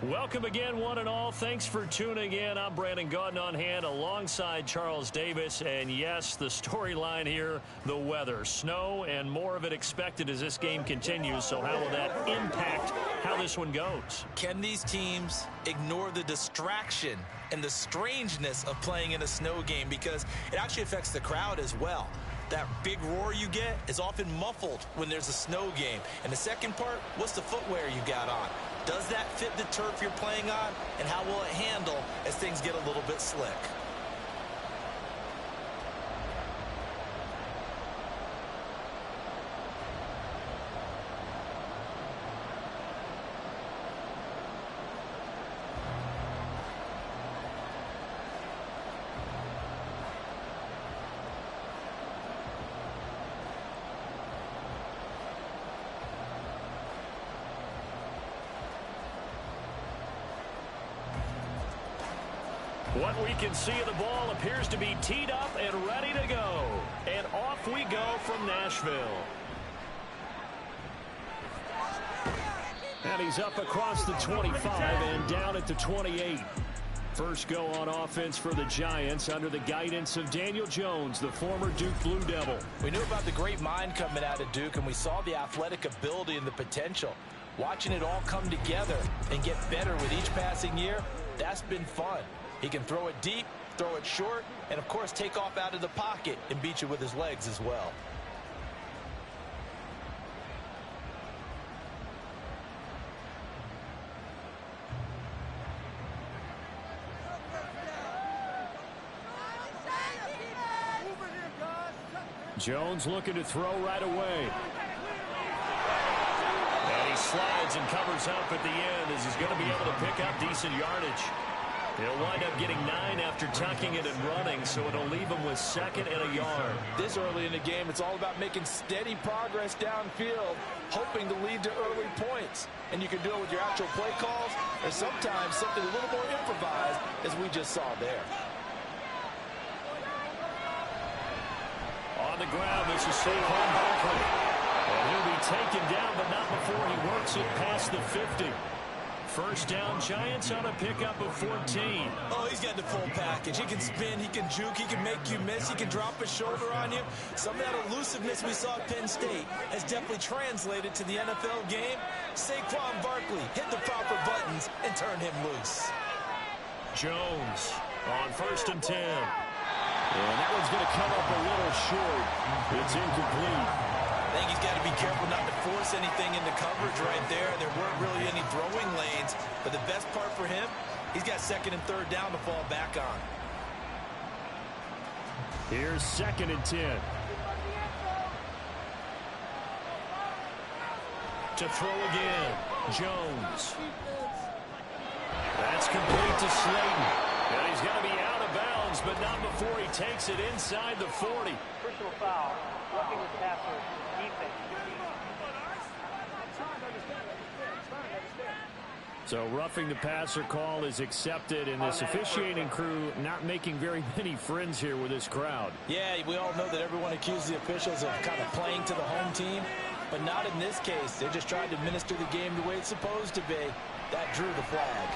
Welcome again, one and all. Thanks for tuning in. I'm Brandon Gaudin on hand alongside Charles Davis. And yes, the storyline here, the weather. Snow and more of it expected as this game continues. So how will that impact how this one goes? Can these teams ignore the distraction and the strangeness of playing in a snow game? Because it actually affects the crowd as well. That big roar you get is often muffled when there's a snow game. And the second part, what's the footwear you got on? Does that fit the turf you're playing on? And how will it handle as things get a little bit slick? What we can see of the ball appears to be teed up and ready to go. And off we go from Nashville. And he's up across the 25 and down at the 28. First go on offense for the Giants under the guidance of Daniel Jones, the former Duke Blue Devil. We knew about the great mind coming out of Duke, and we saw the athletic ability and the potential. Watching it all come together and get better with each passing year, that's been fun. He can throw it deep, throw it short, and, of course, take off out of the pocket and beat you with his legs as well. Jones looking to throw right away. And he slides and covers up at the end as he's going to be able to pick up decent yardage. He'll wind up getting 9 after tucking it and running, so it'll leave him with second and a yard. This early in the game, it's all about making steady progress downfield, hoping to lead to early points. And you can do it with your actual play calls, or sometimes something a little more improvised, as we just saw there. On the ground, this is Saquon Barkley. And he'll be taken down, but not before he works it past the 50. First down, Giants on a pickup of 14. Oh, he's got the full package. He can spin, he can juke, he can make you miss, he can drop a shoulder on you. Some of that elusiveness we saw at Penn State has definitely translated to the NFL game. Saquon Barkley hit the proper buttons and turn him loose. Jones on first and 10. And that one's going to come up a little short. It's incomplete. I think he's got to be careful not to force anything into coverage right there. There weren't really any throwing lanes. But the best part for him, he's got second and third down to fall back on. Here's second and 10. To throw again, Jones. That's complete to Slayton. And he's going to be out of bounds, but not before he takes it inside the 40. Personal foul, roughing the passer, defense. So roughing the passer call is accepted, and this officiating crew not making very many friends here with this crowd. Yeah, we all know that everyone accuses the officials of kind of playing to the home team, but not in this case. They're just trying to administer the game the way it's supposed to be. That drew the flag.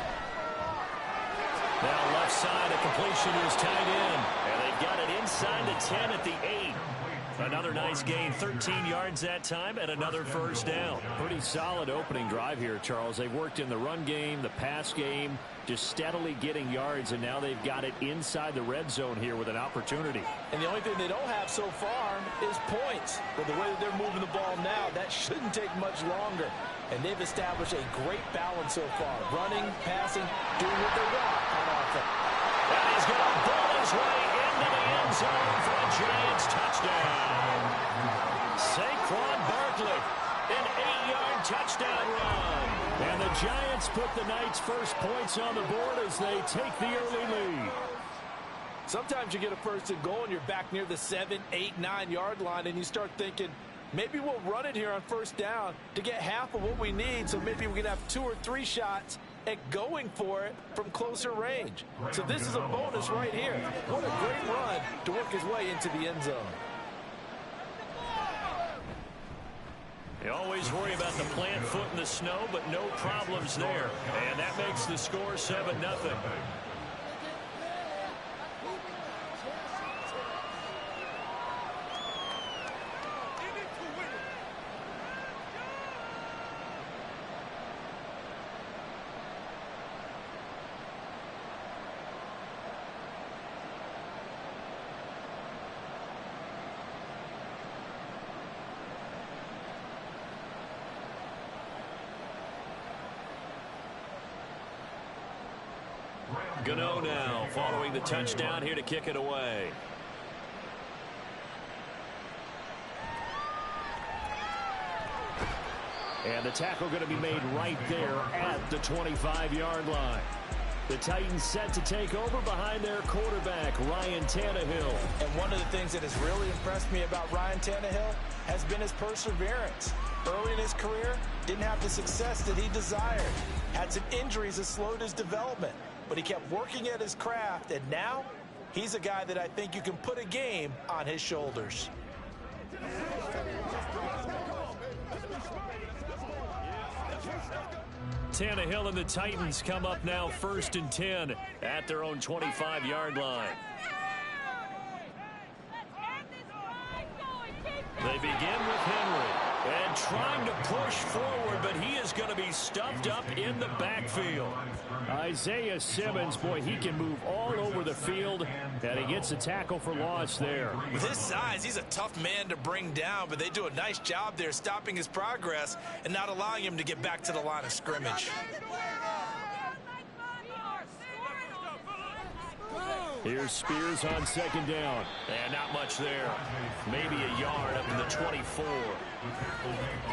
Now left side, a completion is tied in. And they've got it inside the 10 at the 8. Another nice gain, 13 yards that time, and another first down. Pretty solid opening drive here, Charles. They've worked in the run game, the pass game, just steadily getting yards, and now they've got it inside the red zone here with an opportunity. And the only thing they don't have so far is points. But the way that they're moving the ball now, that shouldn't take much longer. And they've established a great balance so far. Running, passing, doing what they want on offense. And he's going to ball his way into the end zone for a Giants touchdown. Saquon Barkley, an 8-yard touchdown run. And the Giants put the Knights' first points on the board as they take the early lead. Sometimes you get a first and goal and you're back near the 7, 8, 9-yard line and you start thinking, maybe we'll run it here on first down to get half of what we need, so maybe we can have 2 or 3 shots at going for it from closer range. So this is a bonus right here. What a great run to work his way into the end zone. You always worry about the plant foot in the snow, but no problems there. And that makes the score 7-0. Gano now following the touchdown here to kick it away. And the tackle going to be made right there at the 25-yard line. The Titans set to take over behind their quarterback, Ryan Tannehill. And one of the things that has really impressed me about Ryan Tannehill has been his perseverance. Early in his career, didn't have the success that he desired. Had some injuries that slowed his development. But he kept working at his craft, and now he's a guy that I think you can put a game on his shoulders. Tannehill and the Titans come up now 1st and 10 at their own 25-yard line. They begin with Henry. And trying to push forward, but he is going to be stuffed up in the backfield. Isaiah Simmons, boy, he can move all over the field, and he gets a tackle for loss there. With his size, he's a tough man to bring down, but they do a nice job there stopping his progress and not allowing him to get back to the line of scrimmage. Here's Spears on 2nd down. And not much there. Maybe a yard up to the 24.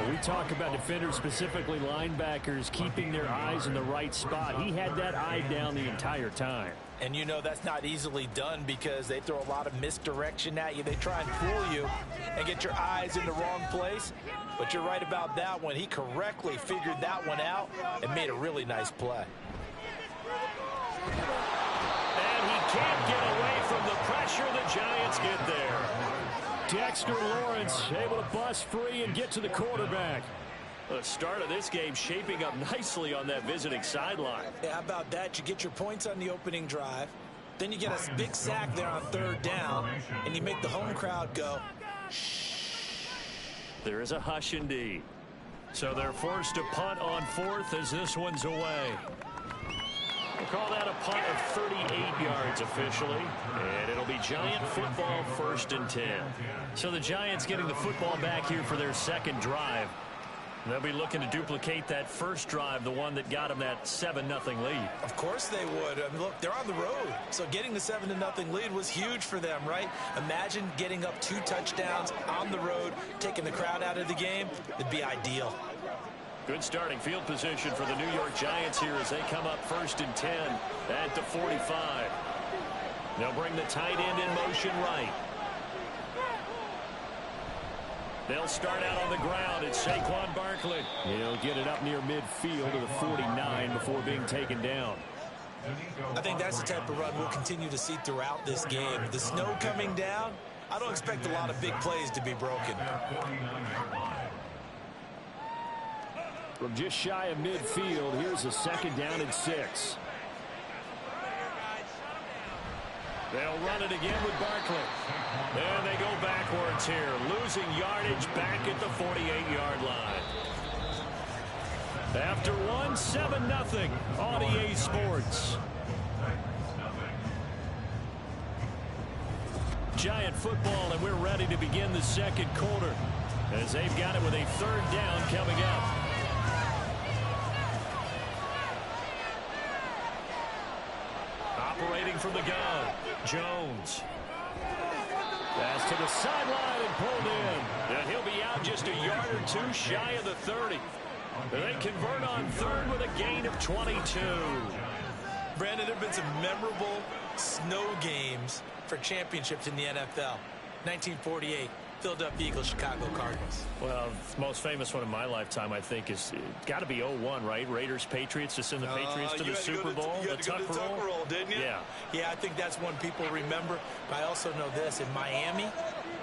We talk about defenders, specifically linebackers, keeping their eyes in the right spot. He had that eye down the entire time. And you know that's not easily done because they throw a lot of misdirection at you. They try and fool you and get your eyes in the wrong place. But you're right about that one. He correctly figured that one out and made a really nice play. Can't get away from the pressure. The Giants get there. Dexter Lawrence able to bust free and get to the quarterback. The start of this game shaping up nicely on that visiting sideline. Yeah, how about that? You get your points on the opening drive. Then you get a big sack there on 3rd down. And you make the home crowd go, shh. There is a hush indeed. So they're forced to punt on 4th as this one's away. We'll call that a punt of 38 yards officially, and it'll be Giant football 1st and 10. So the Giants getting the football back here for their 2nd drive. They'll be looking to duplicate that first drive, the one that got them that 7-0 lead. Of course they would. I mean, look, they're on the road, so getting the 7-0 lead was huge for them, right? Imagine getting up 2 touchdowns on the road, taking the crowd out of the game. It'd be ideal. Good starting field position for the New York Giants here as they come up 1st and 10 at the 45. They'll bring the tight end in motion right. They'll start out on the ground. It's Saquon Barkley. He'll get it up near midfield to the 49 before being taken down. I think that's the type of run we'll continue to see throughout this game. The snow coming down, I don't expect a lot of big plays to be broken. From just shy of midfield, here's a 2nd down and 6. They'll run it again with Barkley. And they go backwards here, losing yardage back at the 48-yard line. After one, 7-0 on EA Sports. Giant football, and we're ready to begin the 2nd quarter as they've got it with a 3rd down coming up. Operating from the gun, Jones. Pass to the sideline and pulled in. And he'll be out just a yard or 2 shy of the 30. They convert on 3rd with a gain of 22. Brandon, there have been some memorable snow games for championships in the NFL. 1948. Philadelphia Eagles, Chicago Cardinals. Well, the most famous one in my lifetime, I think, is got to be 01, right? Raiders, Patriots, to send the Patriots to the Super Bowl. You had to go to the Tuck roll, didn't you? Yeah. Yeah, I think that's one people remember. But I also know this. In Miami,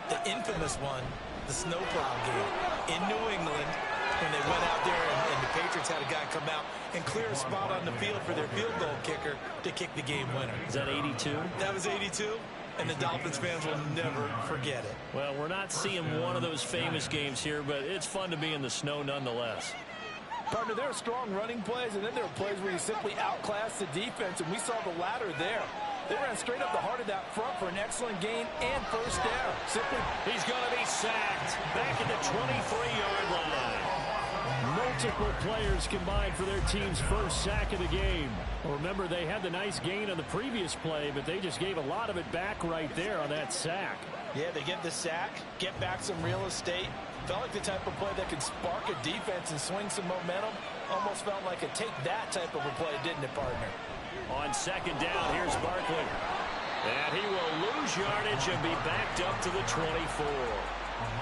the infamous one, the snowplow game. in New England when they went out there and the Patriots had a guy come out and clear a spot on the field for their field goal kicker to kick the game winner. Is that 82? That was 82, and the Dolphins fans will never forget it. Well, we're not seeing one of those famous games here, but it's fun to be in the snow nonetheless. Partner, there are strong running plays, and then there are plays where you simply outclass the defense, and we saw the latter there. They ran straight up the heart of that front for an excellent gain and first down. He's going to be sacked back at the 23-yard line. Multiple players combined for their team's first sack of the game. Remember, they had the nice gain on the previous play, but they just gave a lot of it back right there on that sack. Yeah, they get the sack, get back some real estate. Felt like the type of play that could spark a defense and swing some momentum. Almost felt like a take that type of a play, didn't it, partner? On second down, here's Barkley. And he will lose yardage and be backed up to the 24.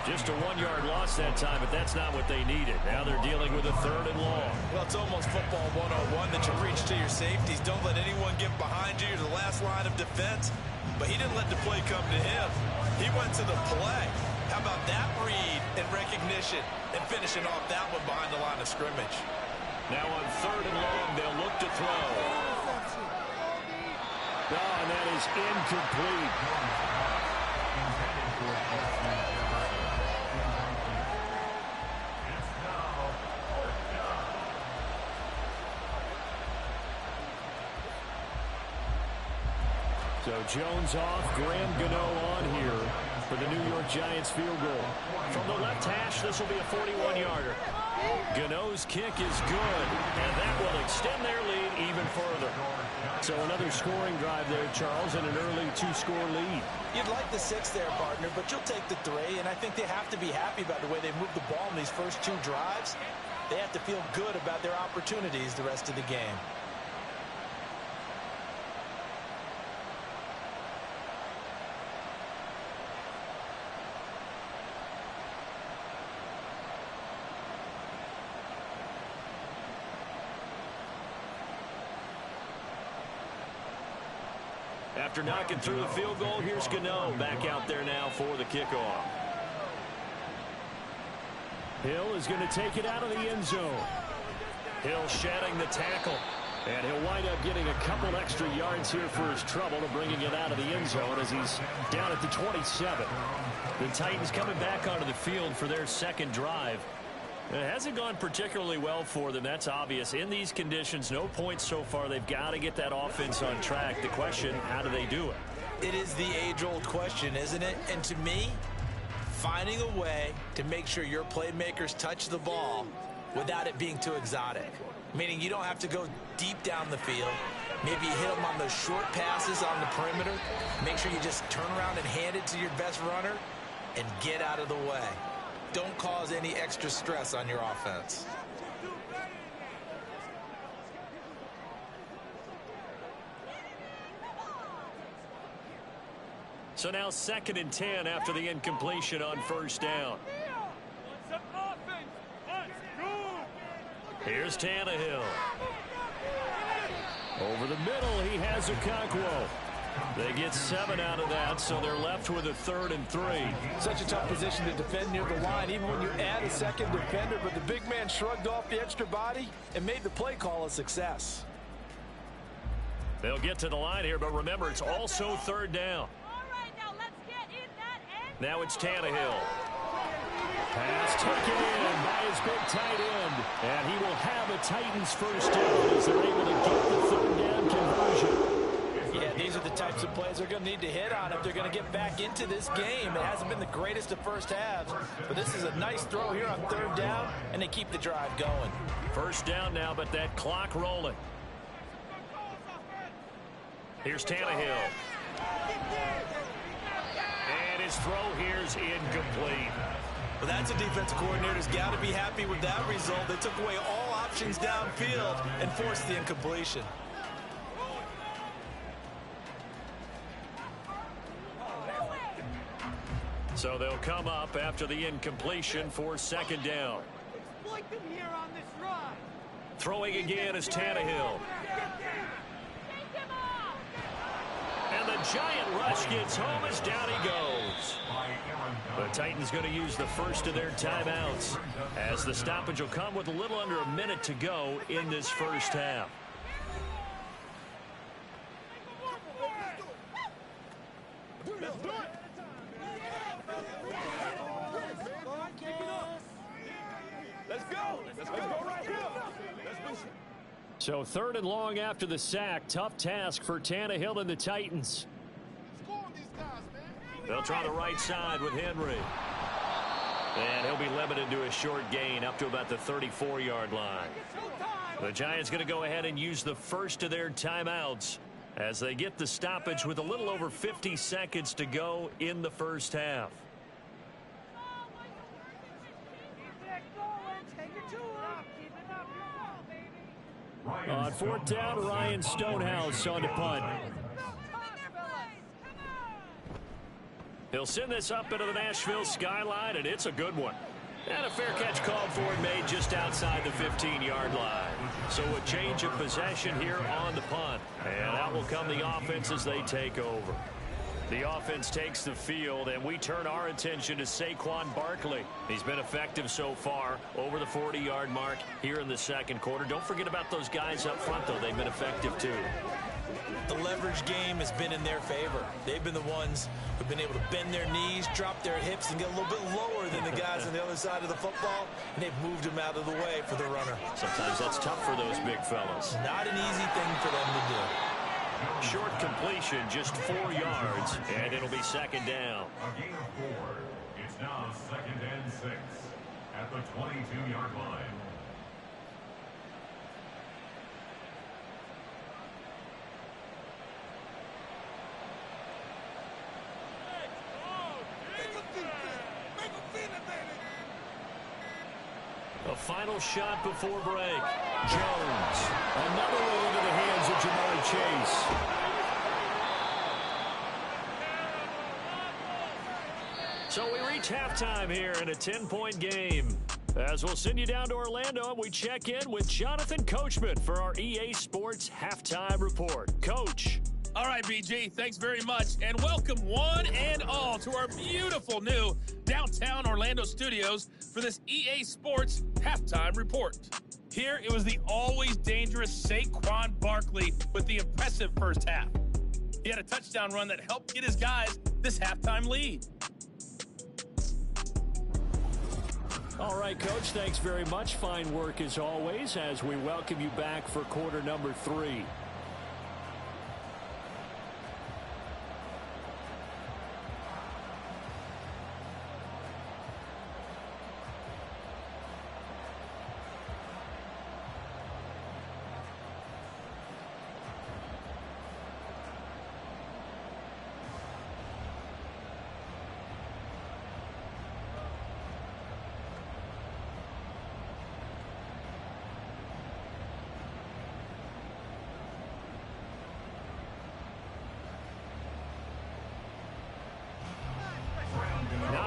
Just a 1-yard loss that time, but that's not what they needed. Now they're dealing with a 3rd and long. Well, it's almost football 101 that you preach to your safeties. Don't let anyone get behind you. You're the last line of defense. But he didn't let the play come to him. He went to the play. How about that read and recognition and finishing off that one behind the line of scrimmage? Now on 3rd and long, they'll look to throw. Oh, and that is incomplete. So Jones off, Graham Gano on here for the New York Giants field goal. From the left hash, this will be a 41-yarder. Gano's kick is good, and that will extend their lead even further. So another scoring drive there, Charles, and an early 2-score lead. You'd like the 6 there, partner, but you'll take the 3, and I think they have to be happy about the way they moved the ball in these first 2 drives. They have to feel good about their opportunities the rest of the game. After knocking through the field goal, here's Gano back out there now for the kickoff. Hill is going to take it out of the end zone. Hill shedding the tackle. And he'll wind up getting a couple extra yards here for his trouble to bringing it out of the end zone as he's down at the 27. The Titans coming back onto the field for their second drive. It hasn't gone particularly well for them. That's obvious. In these conditions, no points so far. They've got to get that offense on track. The question, how do they do it? It is the age-old question, isn't it? And to me, finding a way to make sure your playmakers touch the ball without it being too exotic. Meaning you don't have to go deep down the field. Maybe you hit them on those short passes on the perimeter. Make sure you just turn around and hand it to your best runner and get out of the way. Don't cause any extra stress on your offense. So now 2nd and 10 after the incompletion on first down. Here's Tannehill. Over the middle, he has Okonkwo. They get 7 out of that, so they're left with a 3rd and 3. Such a tough position to defend near the line, even when you add a second defender, but the big man shrugged off the extra body and made the play call a success. They'll get to the line here, but remember, it's also 3rd down. Now it's Tannehill. Pass taken in by his big tight end. And he will have a Titans first down as they're able to get the 3rd down conversion. Yeah, these are the types of plays they're going to need to hit on if they're going to get back into this game. It hasn't been the greatest of first halves, but this is a nice throw here on 3rd down, and they keep the drive going. First down now, but that clock rolling. Here's Tannehill. And his throw here is incomplete. Well, that's a defensive coordinator's got to be happy with that result. They took away all options downfield and forced the incompletion. So they'll come up after the incompletion for 2nd down. Throwing again is Tannehill. And And the giant rush gets home as down he goes. The Titans going to use the first of their timeouts, as the stoppage will come with a little under a minute to go in this first half. So 3rd and long after the sack. Tough task for Tannehill and the Titans. They'll try the right side with Henry. And he'll be limited to a short gain up to about the 34-yard line. The Giants going to go ahead and use the first of their timeouts as they get the stoppage with a little over 50 seconds to go in the first half. On 4th down, Ryan Stonehouse on the punt. He'll send this up into the Nashville skyline, and it's a good one. And a fair catch called for and made just outside the 15-yard line. So a change of possession here on the punt. And out will come the offense as they take over. The offense takes the field, and we turn our attention to Saquon Barkley. He's been effective so far over the 40-yard mark here in the second quarter. Don't forget about those guys up front, though. They've been effective, too. The leverage game has been in their favor. They've been the ones who've been able to bend their knees, drop their hips, and get a little bit lower than the guys on the other side of the football, and they've moved them out of the way for the runner. Sometimes that's tough for those big fellas. Not an easy thing for them to do. Short completion, just 4 yards, and it'll be second down. A gain of 4. It's now 2nd and 6 at the 22-yard line. A final shot before break. Jones. Another one into the hands of Jamar Chase. So we reach halftime here in a 10-point game. As we'll send you down to Orlando, and we check in with Jonathan Coachman for our EA Sports Halftime Report. Coach. All right, BG, thanks very much, and welcome one and all to our beautiful new downtown Orlando studios for this EA Sports Halftime Report. Here, it was the always dangerous Saquon Barkley with the impressive first half. He had a touchdown run that helped get his guys this halftime lead. All right, Coach, thanks very much. Fine work as always as we welcome you back for quarter number 3.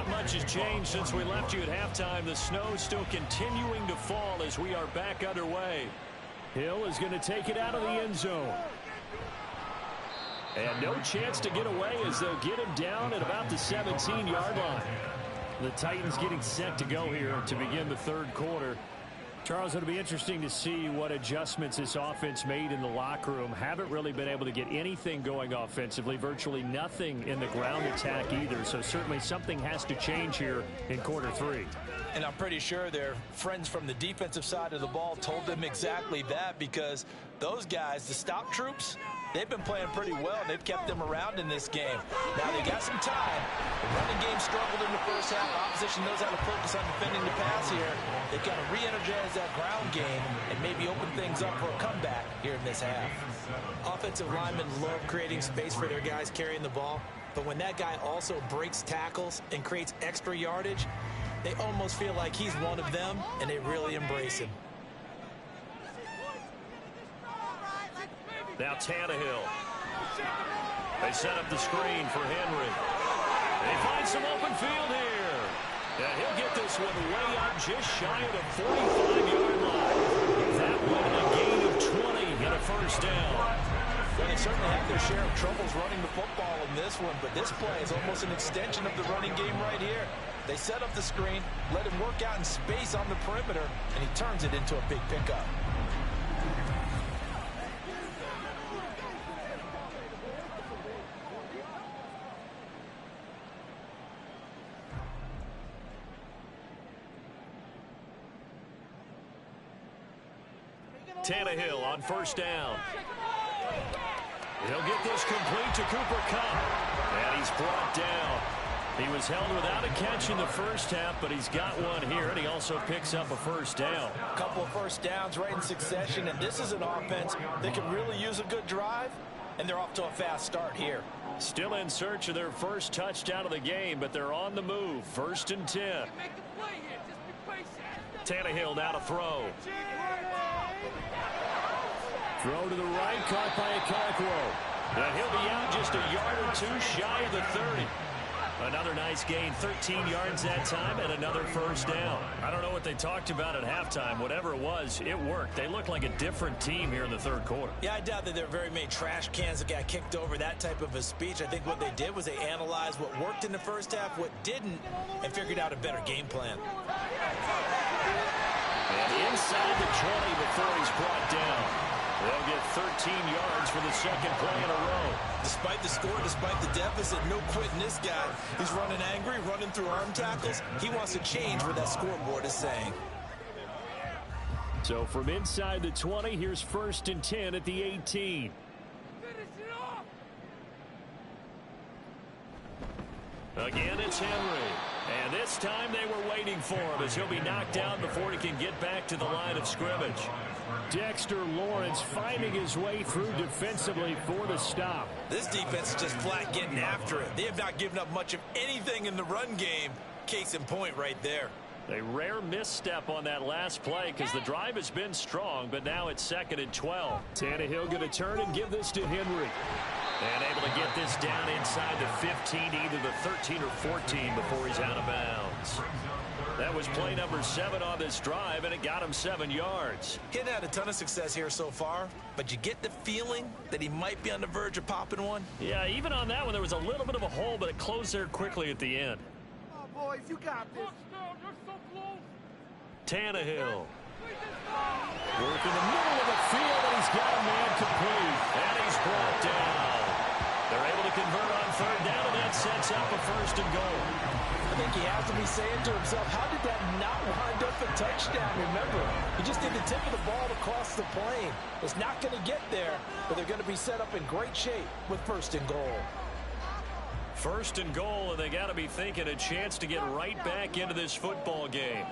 Much has changed since we left you at halftime. The snow still continuing to fall as we are back underway. Hill is going to take it out of the end zone. And no chance to get away as they'll get him down at about the 17-yard line. The Titans getting set to go here to begin the third quarter. Charles, it'll be interesting to see what adjustments this offense made in the locker room. Haven't really been able to get anything going offensively, virtually nothing in the ground attack either. So certainly something has to change here in quarter 3. And I'm pretty sure their friends from the defensive side of the ball told them exactly that, because those guys, the stop troops, they've been playing pretty well. They've kept them around in this game. Now they got some time. The running game struggled in the first half. Opposition knows how to focus on defending the pass here. They've got to re-energize that ground game and maybe open things up for a comeback here in this half. Offensive linemen love creating space for their guys carrying the ball, but when that guy also breaks tackles and creates extra yardage, they almost feel like he's one of them, and they really embrace him. Now Tannehill. They set up the screen for Henry. They find some open field here. And he'll get this one way up just shy of the 45-yard line. That one a gain of 20 and a first down. Well, they certainly have their fair share of troubles running the football in this one, but this play is almost an extension of the running game right here. They set up the screen, let him work out in space on the perimeter, and he turns it into a big pickup. Tannehill on first down. He'll get this complete to Cooper Kupp. And he's brought down. He was held without a catch in the first half, but he's got one here, and he also picks up a first down. A couple of first downs right in succession, and this is an offense that can really use a good drive, and they're off to a fast start here. Still in search of their first touchdown of the game, but they're on the move. 1st and 10. Tannehill now to throw. Throw to the right, caught by Okonkwo. And he'll be out just a yard or two shy of the 30. Another nice gain, 13 yards that time, and another first down. I don't know what they talked about at halftime. Whatever it was, it worked. They look like a different team here in the third quarter. Yeah, I doubt that there are very many trash cans that got kicked over, that type of a speech. I think what they did was they analyzed what worked in the first half, what didn't, and figured out a better game plan. And inside the 20 before he's brought down. They'll get 13 yards for the second play in a row. Despite the score, despite the deficit, no quitting this guy. He's running angry, running through arm tackles. He wants to change what that scoreboard is saying. So from inside the 20, here's 1st and 10 at the 18. Again, it's Henry. And this time they were waiting for him as he'll be knocked down before he can get back to the line of scrimmage. Dexter Lawrence finding his way through defensively for the stop. This defense is just flat getting after it. They have not given up much of anything in the run game. Case in point right there. A rare misstep on that last play because the drive has been strong, but now it's 2nd and 12. Tannehill going to turn and give this to Henry. And able to get this down inside the 15, either the 13 or 14 before he's out of bounds. That was play number 7 on this drive, and it got him 7 yards. He hadn't had a ton of success here so far, but you get the feeling that he might be on the verge of popping one. Yeah, even on that one, there was a little bit of a hole, but it closed there quickly at the end. Oh, boys, you got this. Tannehill. Work in the middle of the field, and he's got a man complete. And he's brought down. They're able to convert on 3rd down, and that sets up a 1st and goal. I think he has to be saying to himself, how did that not wind up a touchdown? Remember, he just did the tip of the ball across the plane. It's not going to get there, but they're going to be set up in great shape with 1st and goal. 1st and goal, and they got to be thinking a chance to get right back into this football game.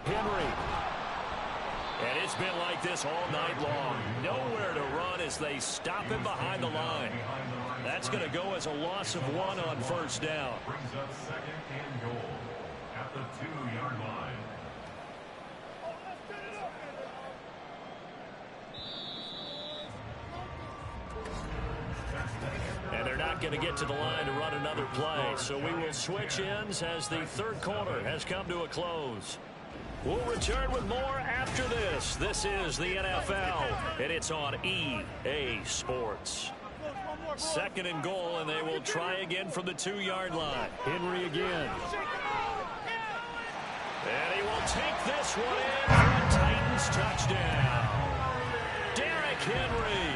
Henry. And it's been like this all night long. Nowhere to run as they stop him behind the line. That's going to go as a loss of 1 on 1st down. Brings up 2nd and goal at the 2-yard line. And they're not going to get to the line to run another play. So we will switch ends as the 3rd quarter has come to a close. We'll return with more after this. This is the NFL, and it's on EA Sports. 2nd and goal, and they will try again from the 2-yard line. Henry again. And he will take this one in for a Titans touchdown. Derrick Henry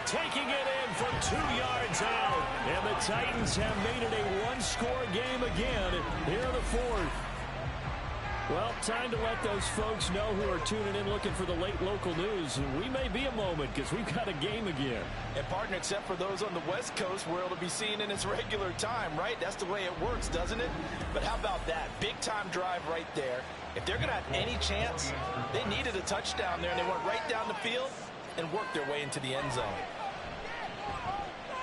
taking it in from 2 yards out. And the Titans have made it a one-score game again here in the 4th. Well, time to let those folks know who are tuning in looking for the late local news. We may be a moment because we've got a game again. And, partner, except for those on the West Coast, where it'll be seen in its regular time, right? That's the way it works, doesn't it? But how about that? Big-time drive right there. If they're going to have any chance, they needed a touchdown there, and they went right down the field and worked their way into the end zone.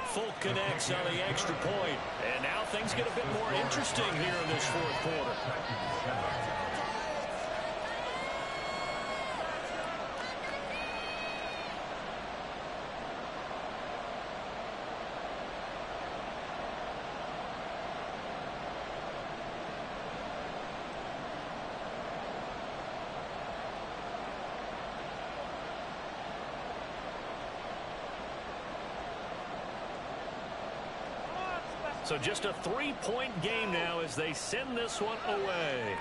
Folk connects on the extra point. And now things get a bit more interesting here in this 4th quarter. So just a 3-point game now as they send this one away.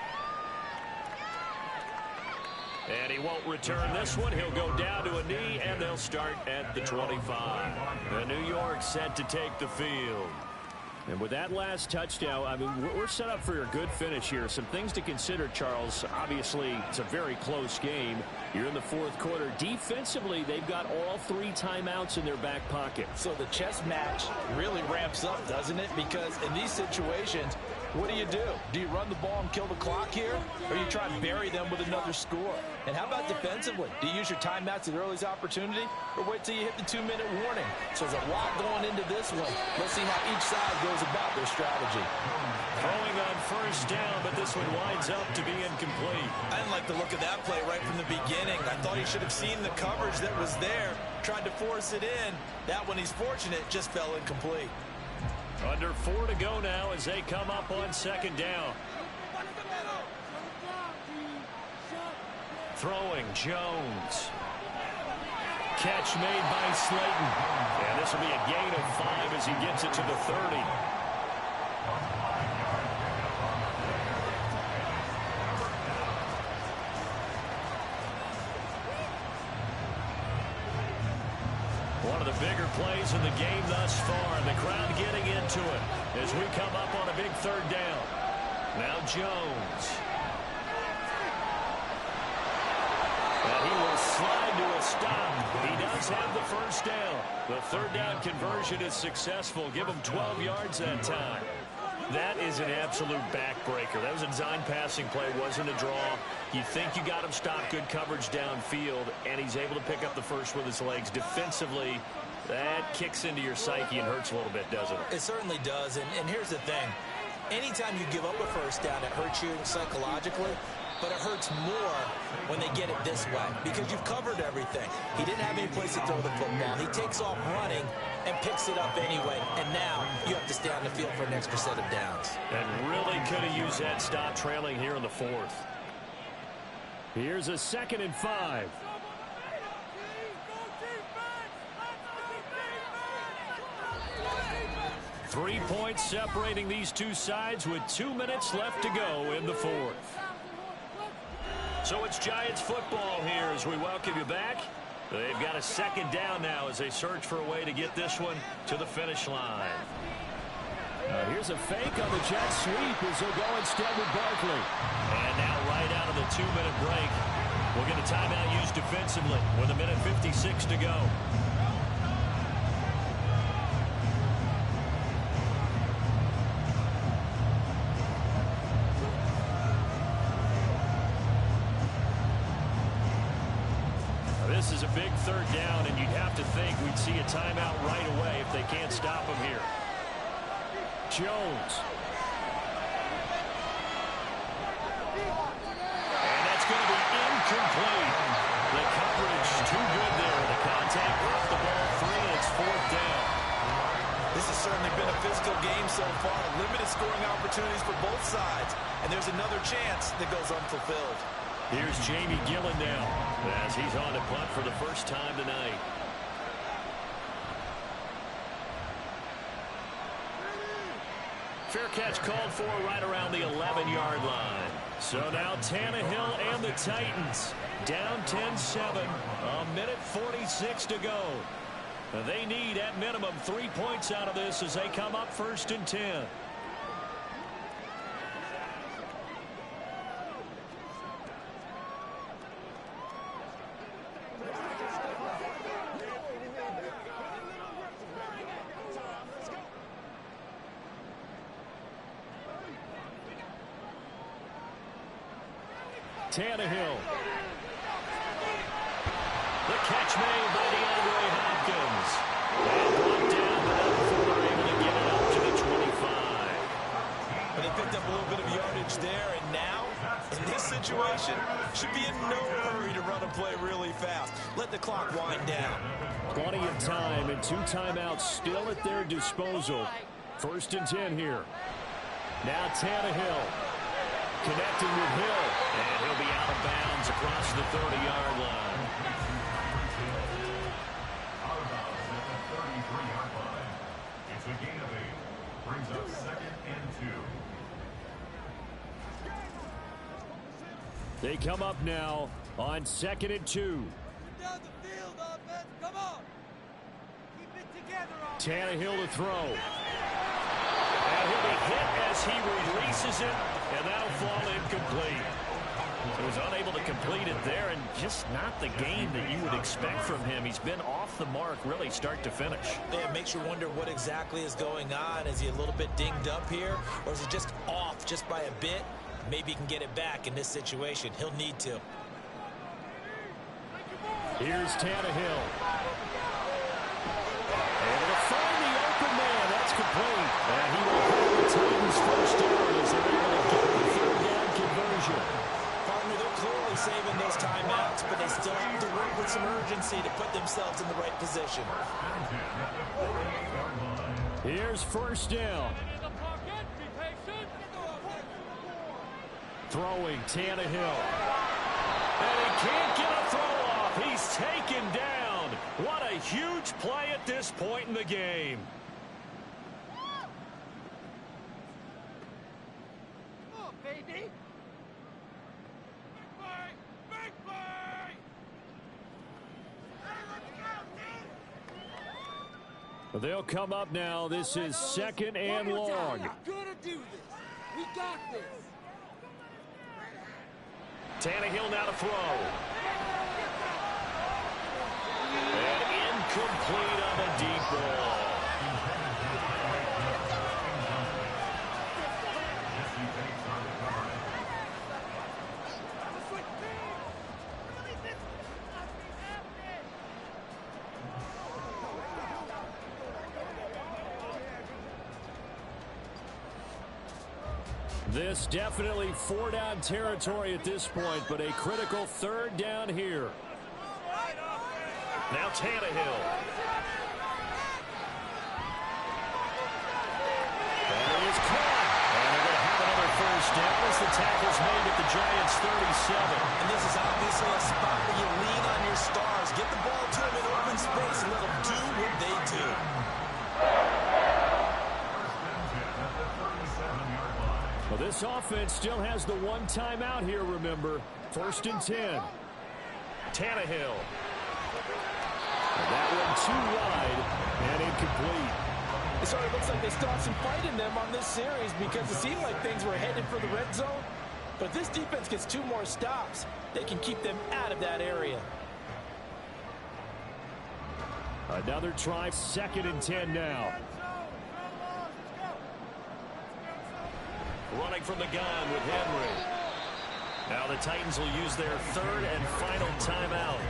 And he won't return this one. He'll go down to a knee, and they'll start at the 25. And New York set to take the field. And with that last touchdown, I mean, we're set up for a good finish here. Some things to consider, Charles. Obviously, it's a very close game. You're in the fourth quarter. Defensively, they've got all 3 timeouts in their back pocket. So the chess match really ramps up, doesn't it? Because in these situations, what do? Do you run the ball and kill the clock here? Or you try and bury them with another score? And how about defensively? Do you use your timeouts at earliest opportunity? Or wait till you hit the 2-minute warning? So there's a lot going into this one. Let's see how each side goes about their strategy. Throwing on first down, but this one winds up to be incomplete. I didn't like the look of that play right from the beginning. I thought he should have seen the coverage that was there, tried to force it in. That one, he's fortunate, just fell incomplete. Under 4 to go now as they come up on second down. Throwing, Jones. Catch made by Slayton. And this will be a gain of 5 as he gets it to the 30. One of the bigger plays in the game thus far. The crowd getting into it as we come up on a big third down. Now Jones. And he will slide to a stop. He does have the first down. The third down conversion is successful. Give him 12 yards that time. That is an absolute backbreaker. That was a design passing play, wasn't a draw. You think you got him stopped, good coverage downfield, and he's able to pick up the first with his legs. Defensively, that kicks into your psyche and hurts a little bit, doesn't it? It certainly does, and here's the thing. Anytime you give up a first down, it hurts you psychologically, but it hurts more when they get it this way because you've covered everything. He didn't have any place to throw the football. He takes off running and picks it up anyway, and now you have to stay on the field for an extra set of downs. And really could have used that stop trailing here in the fourth. Here's a 2nd and 5. Three points separating these two sides with 2 minutes left to go in the fourth. So it's Giants football here as we welcome you back. They've got a 2nd down now as they search for a way to get this one to the finish line. Here's a fake on the jet sweep as they'll go instead with Barkley. And now right out of the 2-minute break, we'll get a timeout used defensively with 1:56 to go. This is a big third down, and you'd have to think we'd see a timeout right away if they can't stop him here. Jones. And that's going to be incomplete. The coverage too good there. The contact off the ball 3, and it's 4th down. This has certainly been a physical game so far. Limited scoring opportunities for both sides. And there's another chance that goes unfulfilled. Here's Jamie Gillen now as he's on to punt for the first time tonight. Fair catch called for right around the 11-yard line. So now Tannehill and the Titans down 10-7. 1:46 to go. They need at minimum 3 points out of this as they come up 1st and 10. Tannehill. The catch made by DeAndre Hopkins. And brought down, but before they're able to get it up to the 25. But they picked up a little bit of yardage there, and now, in this situation, should be in no hurry to run a play really fast. Let the clock wind down. Plenty of time and 2 timeouts still at their disposal. 1st and 10 here. Now Tannehill. Connecting with Hill, and he'll be out of bounds across the 30-yard line. Out of bounds at the 33-yard line. It's a gain of 8. Brings up They come up now on 2nd and 2. Down the field, offense. Come on. Keep it together, offense. Tannehill to throw. And he'll be hit as he releases it, and that'll fall incomplete. He was unable to complete it there, and just not the game that you would expect from him. He's been off the mark really start to finish. Yeah, it makes you wonder what exactly is going on. Is he a little bit dinged up here, or is he just off just by a bit? Maybe he can get it back in this situation. He'll need to. Here's Tannehill. Able to find the open man. That's complete. And he will hold the Titans first down as they're able to get the third down conversion. Partner, they're clearly saving those timeouts, but they still have to work with some urgency to put themselves in the right position. Here's first down. Throwing Tannehill. And he can't get a throw off. He's taken down. What a huge play at this point in the game. Come on, baby. Big play. Big play. Hey, let's go, team. They'll come up now. This is 2nd and long. We're gonna do this. We got this. Tannehill now to throw. And incomplete on the deep ball. This definitely 4-down territory at this point, but a critical 3rd down here. Now Tannehill. And it is caught. And they're going to have another first down as the tackle's made at the Giants' 37. And this is obviously a spot where you lean on your stars. Get the ball to them in open space and let them do what they do. Well, this offense still has the one timeout here, remember. 1st and 10. Tannehill. And that one too wide and incomplete. It sort of looks like they still have some fight in them on this series because it seemed like things were headed for the red zone. But if this defense gets 2 more stops, they can keep them out of that area. Another try, 2nd and 10 now. Running from the gun with Henry. Now the Titans will use their 3rd and final timeout.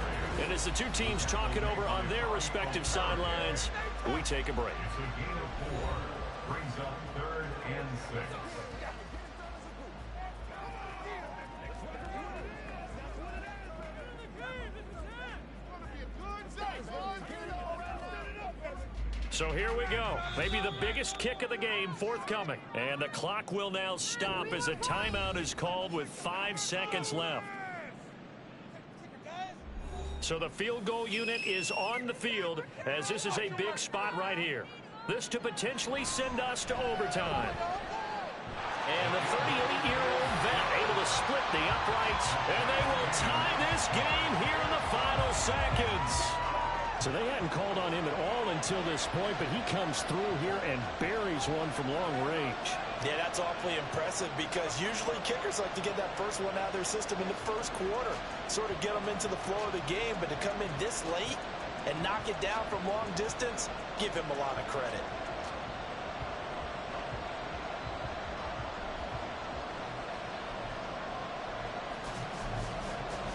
And as the two teams talk it over on their respective sidelines, we take a break. Brings up 3rd and 6. So here we go. Maybe the biggest kick of the game forthcoming. And the clock will now stop as a timeout is called with 5 seconds left. So the field goal unit is on the field as this is a big spot right here. This to potentially send us to overtime. And the 38-year-old vet able to split the uprights. And they will tie this game here in the final seconds. So they hadn't called on him at all until this point, but he comes through here and buries one from long range. Yeah, that's awfully impressive because usually kickers like to get that first one out of their system in the first quarter, sort of get them into the flow of the game, but to come in this late and knock it down from long distance, give him a lot of credit.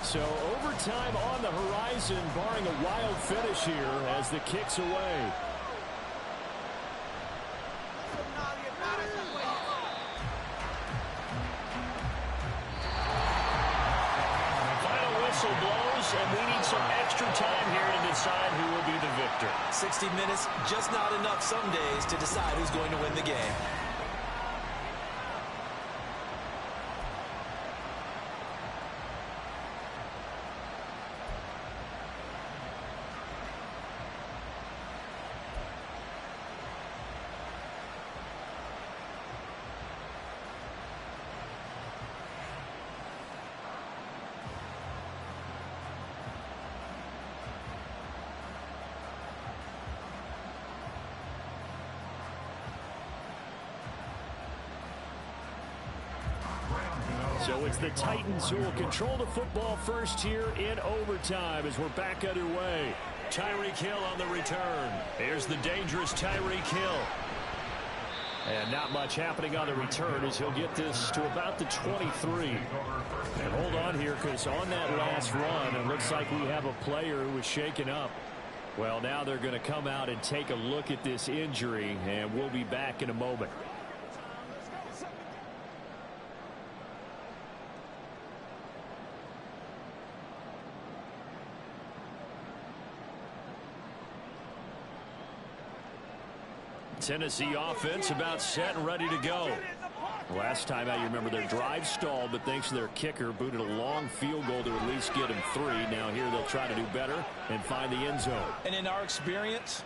So overtime on the horizon, barring a wild finish here as the kick's away. Final whistle blows, and we need some extra time here to decide who will be the victor. 60 minutes, just not enough some days to decide who's going to win the game. So it's the Titans who will control the football first here in overtime as we're back underway. Tyreek Hill on the return. Here's the dangerous Tyreek Hill. And not much happening on the return as he'll get this to about the 23. And hold on here, because on that last run, it looks like we have a player who was shaken up. Well, now they're going to come out and take a look at this injury, and we'll be back in a moment. Tennessee offense about set and ready to go. Last time out, you remember their drive stalled, but thanks to their kicker, booted a long field goal to at least get him 3. Now here they'll try to do better and find the end zone. And in our experience,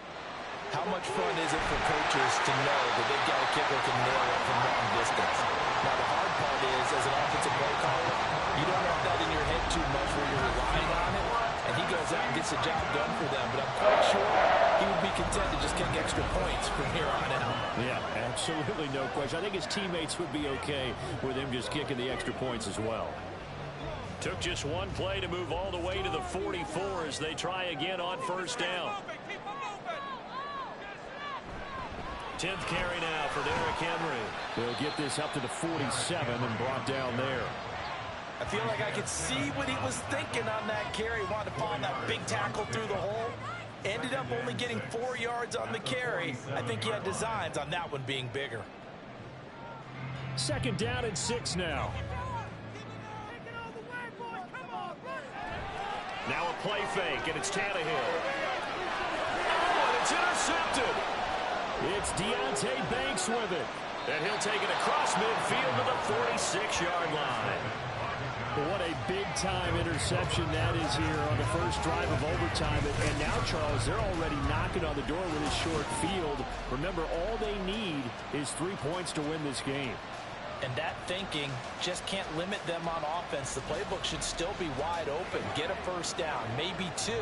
how much fun is it for coaches to know that they've got a kicker who can nail it from long distance? Now the hard part is, as an offensive play caller, you don't have that in your head too much where you're relying on it, and he goes out and gets the job done for them. But I'm quite sure he would be content to just kick extra points from here on out. Yeah, absolutely no question. I think his teammates would be okay with him just kicking the extra points as well. Took just one play to move all the way to the 44 as they try again on first down. 10th carry now for Derrick Henry. They'll get this up to the 47 and brought down there. I feel like I could see what he was thinking on that carry. Wanted to find that big tackle through the hole. Ended up only getting 4 yards on the carry. I think he had designs on that one being bigger. 2nd down and 6 now. Now a play fake, and it's Tannehill. Oh, and it's intercepted. It's Deonte Banks with it. And he'll take it across midfield to the 46-yard line. What a big-time interception that is here on the first drive of overtime. And now, Charles, they're already knocking on the door with a short field. Remember, all they need is 3 points to win this game. And that thinking just can't limit them on offense. The playbook should still be wide open. Get a first down, maybe 2.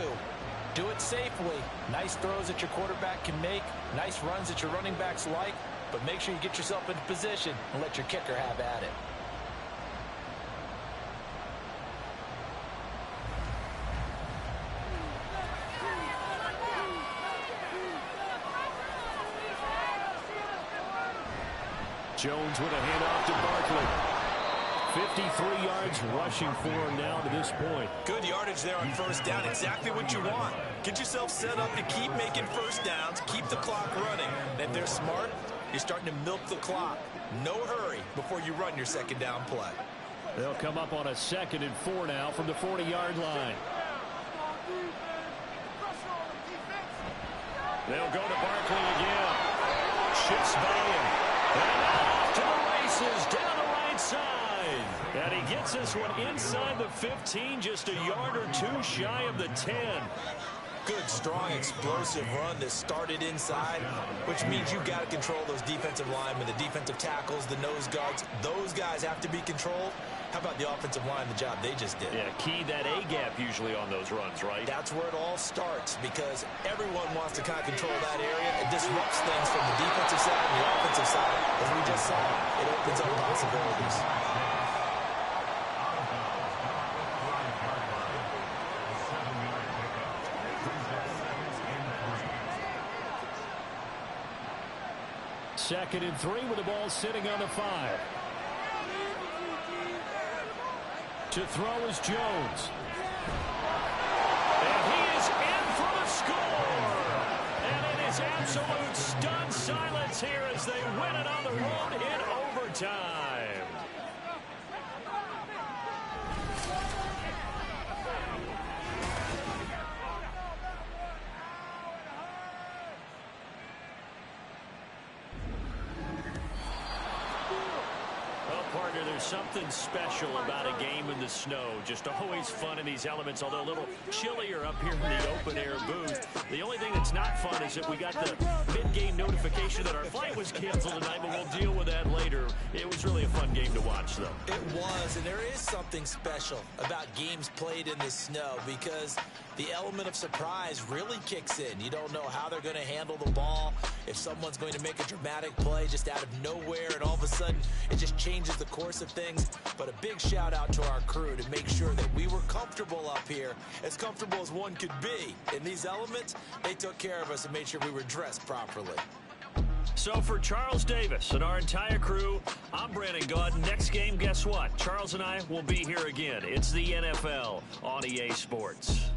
Do it safely. Nice throws that your quarterback can make. Nice runs that your running backs like. But make sure you get yourself into position and let your kicker have at it. Jones with a handoff to Barkley. 53 yards rushing for him now to this point. Good yardage there on first down. Exactly what you want. Get yourself set up to keep making first downs. Keep the clock running. And if they're smart, you're starting to milk the clock. No hurry before you run your second down play. They'll come up on a 2nd and 4 now from the 40-yard line. They'll go to Barkley again. Shifts by him. And off to the races down the right side. And he gets this one inside the 15, just a yard or 2 shy of the 10. Good, strong, explosive run that started inside, which means you've got to control those defensive linemen, the defensive tackles, the nose guards. Those guys have to be controlled. How about the offensive line, the job they just did? Yeah, key that A-gap usually on those runs, right? That's where it all starts, because everyone wants to kind of control that area. It disrupts things from the defensive side and the offensive side. As we just saw, it opens up possibilities. Second and 3 with the ball sitting on the 5. To throw is Jones. And he is in for the score. And it is absolute stunned silence here as they win it on the road in overtime. Partner, there's something special about a game in the snow. Just always fun in these elements, although a little chillier up here in the open-air booth. The only thing that's not fun is that we got the mid-game notification that our flight was canceled tonight, but we'll deal with that later. It was really a fun game to watch, though. It was, and there is something special about games played in the snow because the element of surprise really kicks in. You don't know how they're going to handle the ball, if someone's going to make a dramatic play just out of nowhere, and all of a sudden it just changes the course of things, but a big shout out to our crew to make sure that we were comfortable up here, as comfortable as one could be. In these elements, they took care of us and made sure we were dressed properly. So for Charles Davis and our entire crew, I'm Brandon Gaudin. Next game, guess what? Charles and I will be here again. It's the NFL on EA Sports.